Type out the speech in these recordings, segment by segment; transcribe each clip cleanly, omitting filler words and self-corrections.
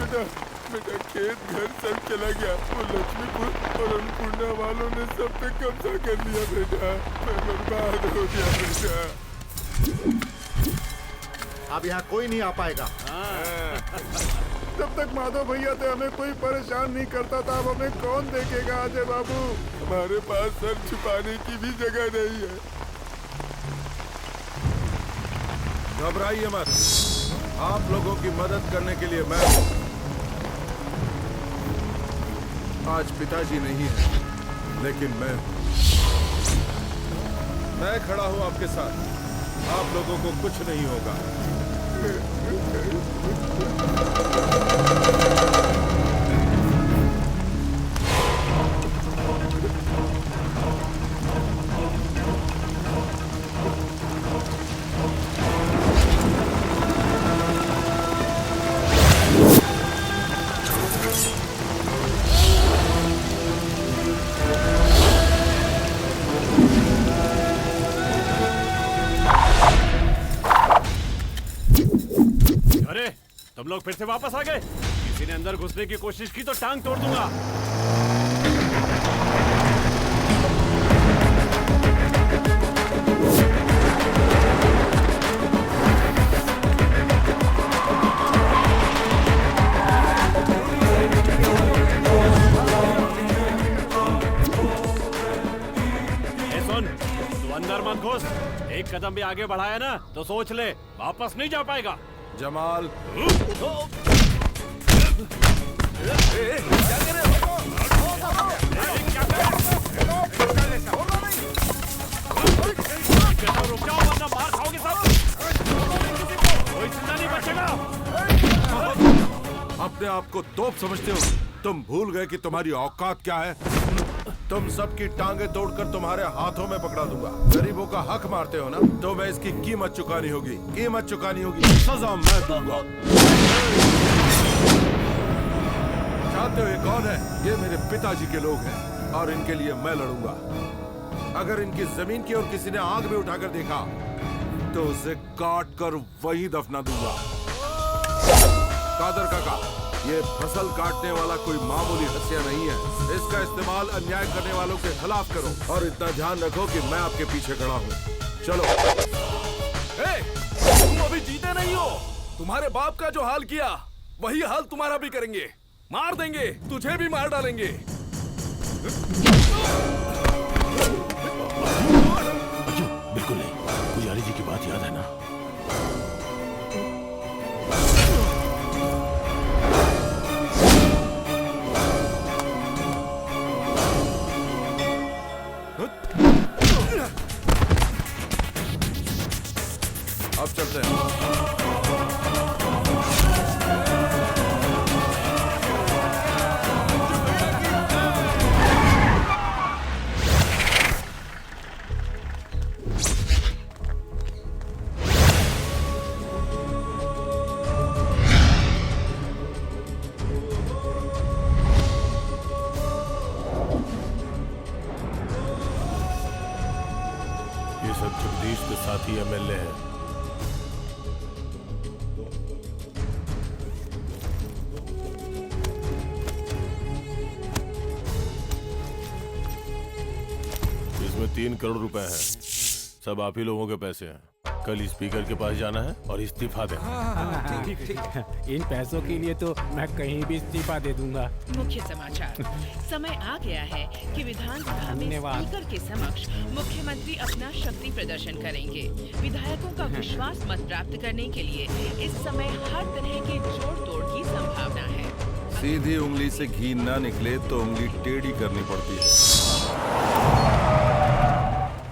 बेटा, बेटा खेत घर सब चला गया। वो लक्ष्मीपुर और अन्नपूर्णा वालों ने सब पे कब्जा कर लिया बेटा। मैं बर्बाद हो गया बेटा। अब यहाँ कोई नहीं आ पाएगा। जब तक माधव भैया थे हमें कोई परेशान नहीं करता था, अब हमें कौन देखेगा अजय बाबू? हमारे पास सर छुपाने की भी जगह नहीं है। घबराइए मत, आप लोगों की मदद करने के लिए मैं हूं। आज पिताजी नहीं है, लेकिन मैं खड़ा हूं आपके साथ। आप लोगों को कुछ नहीं होगा। तुम लोग फिर से वापस आ गए। किसी ने अंदर घुसने की कोशिश की तो टांग तोड़ दूंगा। सुन, तू अंदर मत घुस। एक कदम भी आगे बढ़ाया ना तो सोच ले वापस नहीं जा पाएगा। जमाल, रुक जाओ वरना मार खाओगे सब। कोई जिंदा नहीं बचेगा। अपने आप को तोप समझते हो? तुम भूल गए कि तुम्हारी औकात क्या है? तुम सबकी टांगे तोड़कर तुम्हारे हाथों में पकड़ा दूंगा। गरीबों का हक मारते हो ना, तो मैं इसकी कीमत चुकानी होगी। सजा मैं दूंगा। जानते हो ये कौन है? ये मेरे पिताजी के लोग हैं और इनके लिए मैं लड़ूंगा। अगर इनकी जमीन की और किसी ने आग में उठाकर देखा तो उसे काट कर वहीं दफना दूंगा। कादर काका, ये फसल काटने वाला कोई मामूली हत्या नहीं है। इसका इस्तेमाल अन्याय करने वालों के खिलाफ करो और इतना ध्यान रखो कि मैं आपके पीछे खड़ा हूँ। चलो। तुम अभी जीते नहीं हो। तुम्हारे बाप का जो हाल किया वही हाल तुम्हारा भी करेंगे। मार देंगे, तुझे भी मार डालेंगे। बिल्कुल नहीं। पुजारी जी की बात याद है ना? अब चलते हैं। ये सब जगदीश के साथी एमएलए हैं। इसमें 3 करोड़ रुपए हैं। सब आप ही लोगों के पैसे हैं। कल स्पीकर के पास जाना है और इस्तीफा देना। ठीक। इन पैसों के लिए तो मैं कहीं भी इस्तीफा दे दूंगा। मुख्य समाचार। समय आ गया है कि विधानसभा में स्पीकर के समक्ष मुख्यमंत्री अपना शक्ति प्रदर्शन करेंगे। विधायकों का विश्वास मत प्राप्त करने के लिए इस समय हर तरह के जोड़ तोड़ की संभावना है। सीधी उंगली से घी ना निकले तो उंगली टेढ़ी करनी पड़ती है।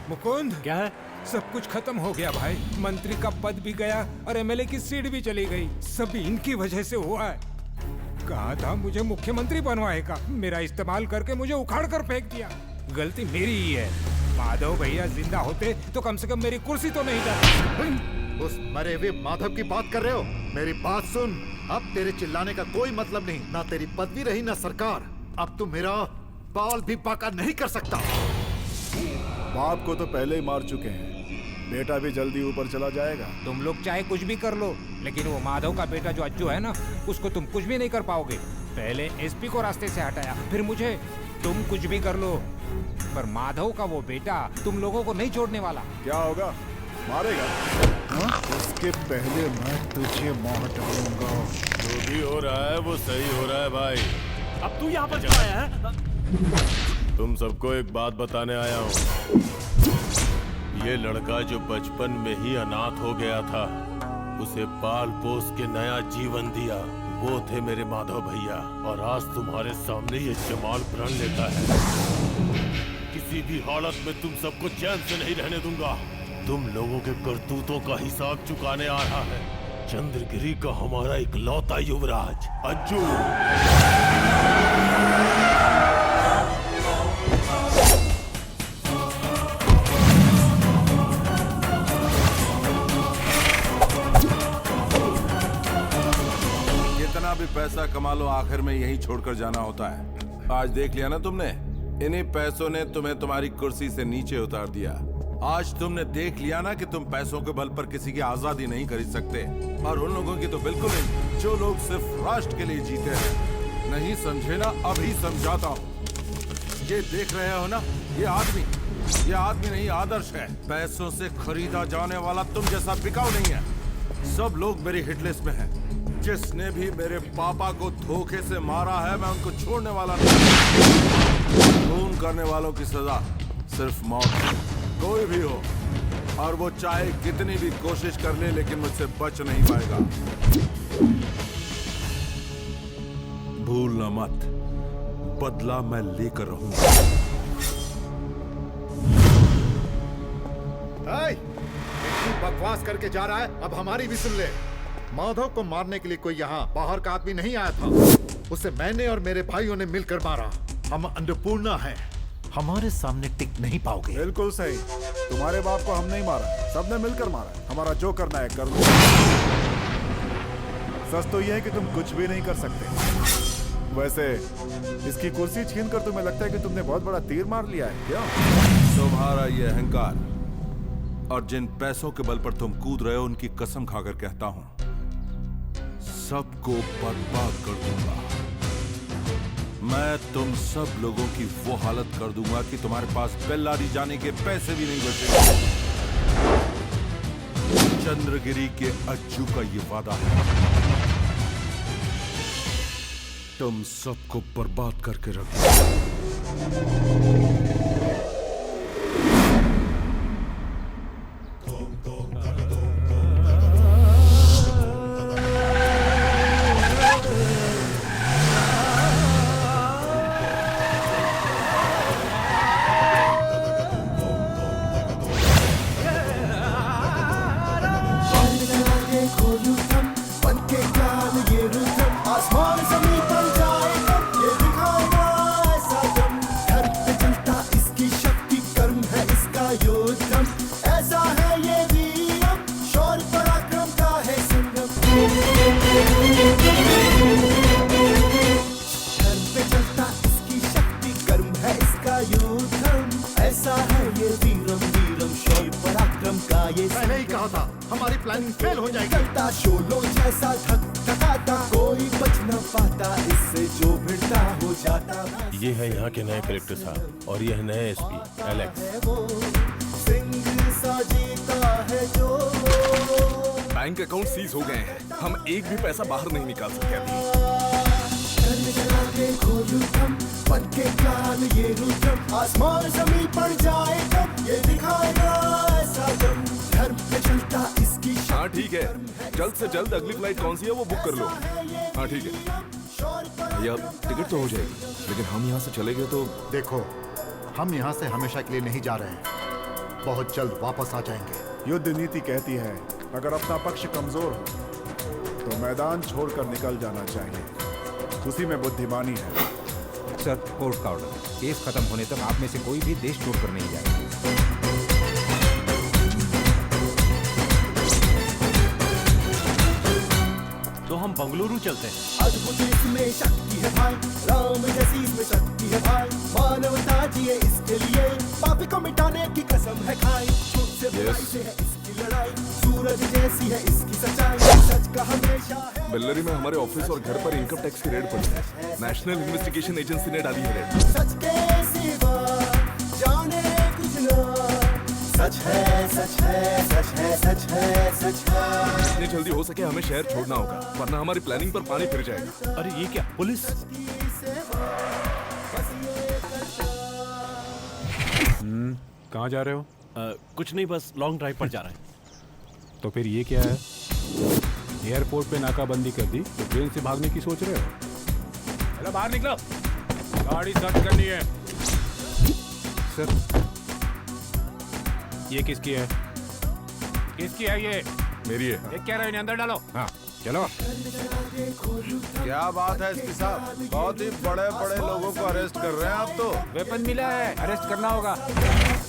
मुकुंद, क्या है? सब कुछ खत्म हो गया भाई। मंत्री का पद भी गया और एमएलए की सीट भी चली गई। सब इनकी वजह से हुआ है। कहा था मुझे मुख्यमंत्री बनवाएगा, मेरा इस्तेमाल करके मुझे उखाड़ कर फेंक दिया। गलती मेरी ही है। माधव भैया जिंदा होते तो कम से कम मेरी कुर्सी तो नहीं जाती। उस मरे हुए माधव की बात कर रहे हो? मेरी बात सुन। अब तेरे चिल्लाने का कोई मतलब नहीं। ना तेरी पदवी रही ना सरकार। अब तू मेरा बाल भी बाका नहीं कर सकता। बाप को तो पहले ही मार चुके हैं, बेटा भी जल्दी ऊपर चला जाएगा। तुम लोग चाहे कुछ भी कर लो, लेकिन वो माधव का बेटा जो अज्जू है ना, उसको तुम कुछ भी नहीं कर पाओगे। पहले एसपी को रास्ते से हटाया, फिर मुझे। तुम कुछ भी कर लो, पर माधव का वो बेटा तुम लोगों को नहीं छोड़ने वाला। क्या होगा? मारेगा? हाँ? उसके पहले मैं तुझे मार डालूंगा। जो भी हो रहा है वो सही हो रहा है भाई। अब तू यहाँ पर आया है? तुम सबको एक बात बताने आया हूँ। ये लड़का जो बचपन में ही अनाथ हो गया था, उसे पाल पोस के नया जीवन दिया, वो थे मेरे माधव भैया। और आज तुम्हारे सामने ये जमाल प्रण लेता है। किसी भी हालत में तुम सबको चैन से नहीं रहने दूंगा। तुम लोगों के करतूतों का हिसाब चुकाने आ रहा है चंद्रगिरी का हमारा इकलौता युवराज अज्जू। कितना भी पैसा कमा लो, आखिर में यही छोड़कर जाना होता है। आज देख लिया ना तुमने, इन्हीं पैसों ने तुम्हें तुम्हारी कुर्सी से नीचे उतार दिया। आज तुमने देख लिया ना कि तुम पैसों के बल पर किसी की आजादी नहीं खरीद सकते, और उन लोगों की तो बिल्कुल नहीं जो लोग सिर्फ राष्ट्र के लिए जीते हैं। नहीं समझे ना? अभी समझाता हूँ। ये देख रहे हो ना, ये आदमी नहीं, आदर्श है। पैसों से खरीदा जाने वाला तुम जैसा बिकाऊ नहीं है। सब लोग मेरी हिट लिस्ट में हैं। जिसने भी मेरे पापा को धोखे से मारा है, मैं उनको छोड़ने वाला नहीं। खून करने वालों की सजा सिर्फ मौत है। कोई भी हो, और वो चाहे कितनी भी कोशिश कर ले, लेकिन मुझसे बच नहीं पाएगा। भूलना मत, बदला मैं लेकर रहूंगा। इतनी बकवास करके जा रहा है, अब हमारी भी सुन ले। माधव को मारने के लिए कोई यहाँ बाहर का आदमी नहीं आया था। उसे मैंने और मेरे भाइयों ने मिलकर मारा। हम अन्नपूर्णा हैं, हमारे सामने टिक नहीं पाओगे। बिल्कुल सही। तुम्हारे बाप को हम नहीं मारा, सबने मिलकर मारा। हमारा जो करना है कर लो। सच तो यह है कि तुम कुछ भी नहीं कर सकते। वैसे इसकी कुर्सी छीनकर तुम्हें लगता है कि तुमने बहुत बड़ा तीर मार लिया है क्या? तुम्हारा ये अहंकार और जिन पैसों के बल पर तुम कूद रहे हो, उनकी कसम खाकर कहता हूं, सबको बर्बाद कर दूंगा। मैं तुम सब लोगों की वो हालत कर दूंगा कि तुम्हारे पास बेल्लारी जाने के पैसे भी नहीं बचेंगे। चंद्रगिरी के अज्जू का ये वादा है, तुम सबको बर्बाद करके रखूंगा। पहले ही कहा था हमारी प्लानिंग फेल हो जाएगी। शोलों जैसा धक-धकाता, कोई बच न पाता इससे, जो भिड़ता हो जाता। ये है यहाँ के नए कलेक्टर साहब और ये है नए एसपी एलेक्स। सिंह सा जीता है जो। बैंक अकाउंट सीज हो गए हैं, हम एक भी पैसा बाहर नहीं निकाल सकते अभी। बनके प्लान ये रुदम, आसमान जमीन पर जाए तब ये दिखाएगा ऐसा दम। धर्म पे चलता इसकी। हाँ ठीक है, जल्द से जल्द अगली फ्लाइट कौन सी है वो बुक कर लो। हाँ ठीक है भैया, टिकट तो हो जाएगी, लेकिन हम यहाँ से चले गए तो। देखो, हम यहाँ से हमेशा के लिए नहीं जा रहे हैं, बहुत जल्द वापस आ जाएंगे। युद्ध नीति कहती है, अगर अपना पक्ष कमजोर हो तो मैदान छोड़कर निकल जाना चाहिए। उसी में बुद्धिमानी है। सर, कोर्ट का ऑर्डर, केस खत्म होने तक आप में से कोई भी देश छोड़कर नहीं जाएगा। तो हम बंगलुरु चलते हैं। अद्भुत इसमें शक्ति है भाई, राम जैसी इसमें शक्ति है भाई। मानवता जिए इसके लिए, पापी को मिटाने की कसम है खाई। Yes. से है इसकी लड़ाई, सूरज जैसी है इसकी सच्चाई, सच का हमेशा है। बेल्लरी में हमारे ऑफिस और घर पर इनकम टैक्स की रेड पड़ी है। नेशनल इन्वेस्टिगेशन एजेंसी ने डाली है रेड। सच के सिवा जाने कुछ ना, सच है सच है सच है सच है सच है। जितनी जल्दी हो सके हमें शहर छोड़ना होगा, वरना हमारी प्लानिंग पर पानी फिर जाएगा। अरे ये क्या, पुलिस? कहाँ जा रहे हो? कुछ नहीं, बस लॉन्ग ड्राइव पर जा रहा है। तो फिर ये क्या है? एयरपोर्ट पे नाकाबंदी कर दी तो ट्रेन से भागने की सोच रहे हो? चलो बाहर निकलो, गाड़ी सर्च करनी है। सर, ये किसकी है? किसकी है ये? मेरी है। ये क्या रहे, इन्हें अंदर डालो। हाँ चलो। क्या बात है एसपी साहब, बहुत ही बड़े बड़े लोगों को अरेस्ट कर रहे हैं आप तो। वेपन मिला है, अरेस्ट करना होगा।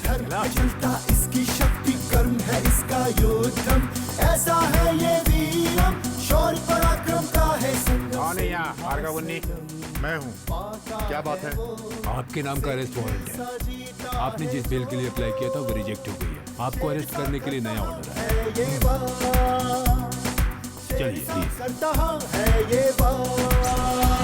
धर्म पे चलता इसकी शक्ति, कर्म है इसका योद्धम, ऐसा है ये वीरम, शौर्य पराक्रम का है संगम। कौन है यहाँ? भार्गवन्नी मैं हूँ। क्या बात है? आपके नाम का अरेस्ट वारंट है। आपने जिस बेल के लिए अप्लाई किया था वो रिजेक्ट हो गई है। आपको अरेस्ट करने के लिए नया ऑर्डर है। ये बात चलिए करता है ये बात।